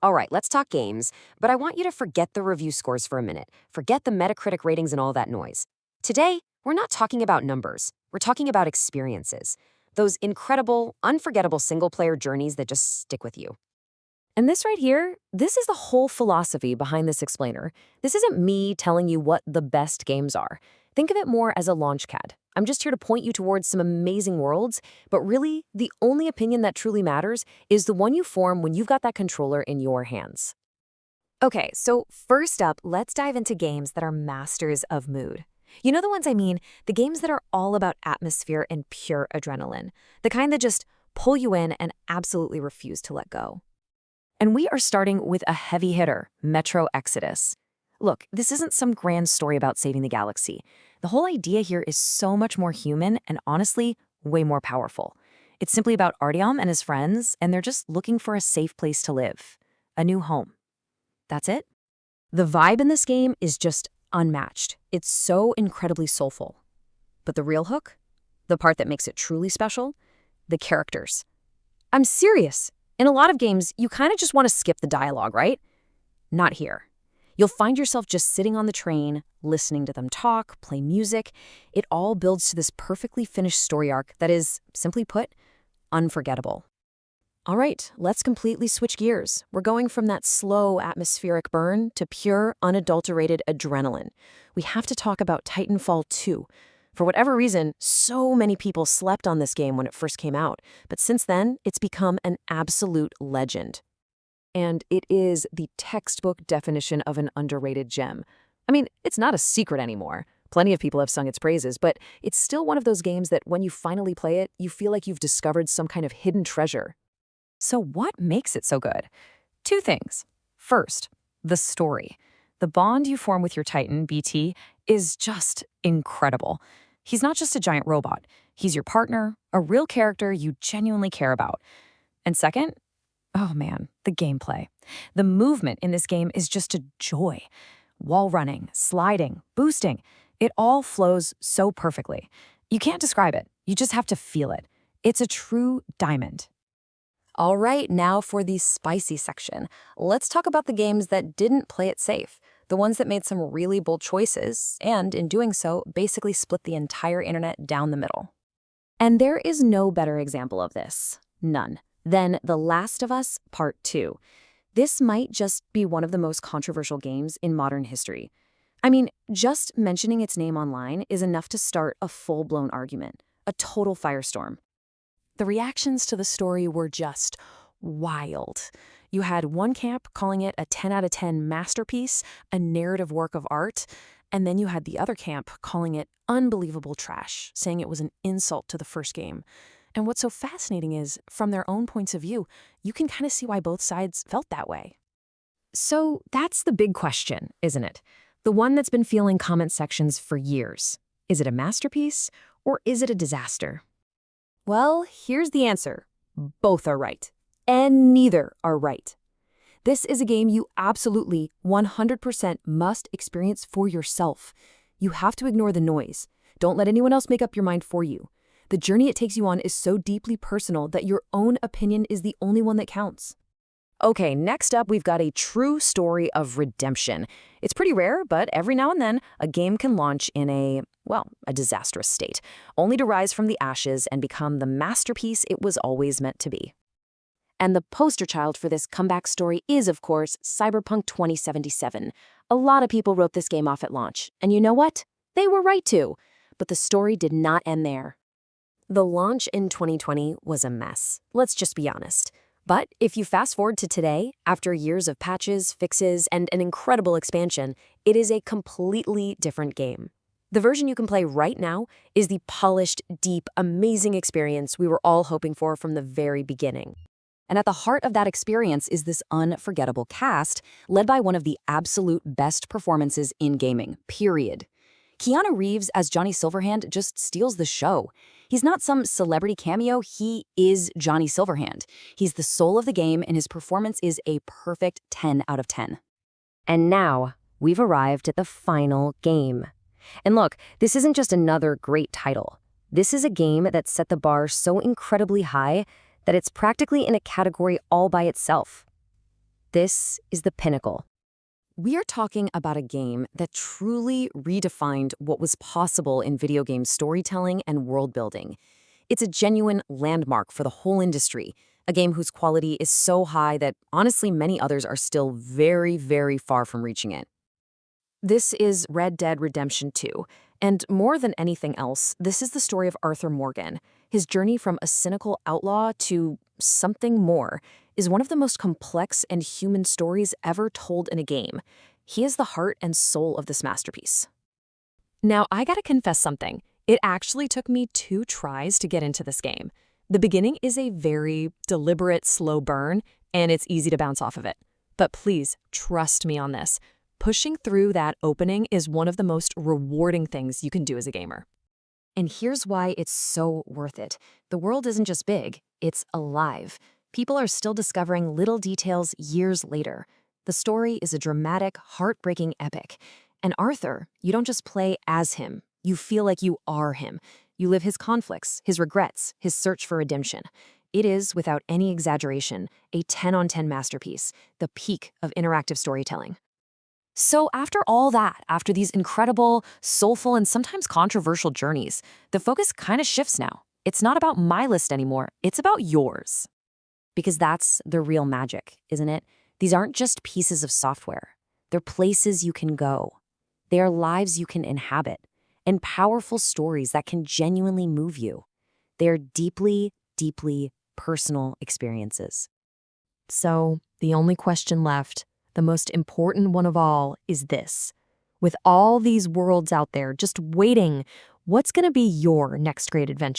All right, let's talk games, but I want you to forget the review scores for a minute. Forget the Metacritic ratings and all that noise. Today, we're not talking about numbers. We're talking about experiences. Those incredible, unforgettable single-player journeys that just stick with you. And this right here, this is the whole philosophy behind this explainer. This isn't me telling you what the best games are. Think of it more as a launchpad. I'm just here to point you towards some amazing worlds, but really, the only opinion that truly matters is the one you form when you've got that controller in your hands. Okay, so first up, let's dive into games that are masters of mood. You know the ones I mean? The games that are all about atmosphere and pure adrenaline. The kind that just pull you in and absolutely refuse to let go. And we are starting with a heavy hitter, Metro Exodus. Look, this isn't some grand story about saving the galaxy. The whole idea here is so much more human and honestly, way more powerful. It's simply about Artyom and his friends, and they're just looking for a safe place to live, a new home. That's it. The vibe in this game is just unmatched. It's so incredibly soulful. But the real hook? The part that makes it truly special? The characters. I'm serious. In a lot of games, you kind of just want to skip the dialogue, right? Not here. You'll find yourself just sitting on the train, listening to them talk, play music. It all builds to this perfectly finished story arc that is, simply put, unforgettable. All right, let's completely switch gears. We're going from that slow atmospheric burn to pure, unadulterated adrenaline. We have to talk about Titanfall 2. For whatever reason, so many people slept on this game when it first came out, but since then, it's become an absolute legend. And it is the textbook definition of an underrated gem. I mean, it's not a secret anymore. Plenty of people have sung its praises, but it's still one of those games that when you finally play it, you feel like you've discovered some kind of hidden treasure. So what makes it so good? Two things. First, the story. The bond you form with your Titan, BT, is just incredible. He's not just a giant robot. He's your partner, a real character you genuinely care about. And second, oh man, the gameplay. The movement in this game is just a joy. Wall running, sliding, boosting, it all flows so perfectly. You can't describe it, you just have to feel it. It's a true diamond. All right, now for the spicy section. Let's talk about the games that didn't play it safe, the ones that made some really bold choices, and in doing so, basically split the entire internet down the middle. And there is no better example of this, none, than The Last of Us Part 2. This might just be one of the most controversial games in modern history. I mean, just mentioning its name online is enough to start a full-blown argument, a total firestorm. The reactions to the story were just wild. You had one camp calling it a 10 out of 10 masterpiece, a narrative work of art, and then you had the other camp calling it unbelievable trash, saying it was an insult to the first game. And what's so fascinating is, from their own points of view, you can kind of see why both sides felt that way. So that's the big question, isn't it? The one that's been filling comment sections for years. Is it a masterpiece, or is it a disaster? Well, here's the answer. Both are right. And neither are right. This is a game you absolutely 100% must experience for yourself. You have to ignore the noise. Don't let anyone else make up your mind for you. The journey it takes you on is so deeply personal that your own opinion is the only one that counts. Okay, next up, we've got a true story of redemption. It's pretty rare, but every now and then, a game can launch in a disastrous state, only to rise from the ashes and become the masterpiece it was always meant to be. And the poster child for this comeback story is, of course, Cyberpunk 2077. A lot of people wrote this game off at launch, and you know what? They were right to. But the story did not end there. The launch in 2020 was a mess, let's just be honest. But if you fast forward to today, after years of patches, fixes, and an incredible expansion, it is a completely different game. The version you can play right now is the polished, deep, amazing experience we were all hoping for from the very beginning. And at the heart of that experience is this unforgettable cast, led by one of the absolute best performances in gaming, period. Keanu Reeves as Johnny Silverhand just steals the show. He's not some celebrity cameo, he is Johnny Silverhand. He's the soul of the game, and his performance is a perfect 10 out of 10. And now, we've arrived at the final game. And look, this isn't just another great title. This is a game that set the bar so incredibly high that it's practically in a category all by itself. This is the pinnacle. We are talking about a game that truly redefined what was possible in video game storytelling and world building. It's a genuine landmark for the whole industry, a game whose quality is so high that honestly many others are still very, very far from reaching it. This is Red Dead Redemption 2, and more than anything else, this is the story of Arthur Morgan. His journey from a cynical outlaw to something more is one of the most complex and human stories ever told in a game. He is the heart and soul of this masterpiece. Now, I gotta confess something. It actually took me 2 tries to get into this game. The beginning is a very deliberate, slow burn, and it's easy to bounce off of it. But please, trust me on this. Pushing through that opening is one of the most rewarding things you can do as a gamer. And here's why it's so worth it. The world isn't just big, it's alive. People are still discovering little details years later. The story is a dramatic, heartbreaking epic. And Arthur, you don't just play as him, you feel like you are him. You live his conflicts, his regrets, his search for redemption. It is, without any exaggeration, a 10 on 10 masterpiece, the peak of interactive storytelling. So after all that, after these incredible, soulful, and sometimes controversial journeys, the focus kind of shifts now. It's not about my list anymore, it's about yours. Because that's the real magic, isn't it? These aren't just pieces of software. They're places you can go. They are lives you can inhabit, and powerful stories that can genuinely move you. They are deeply, deeply personal experiences. So the only question left, the most important one of all, is this. With all these worlds out there just waiting, what's going to be your next great adventure?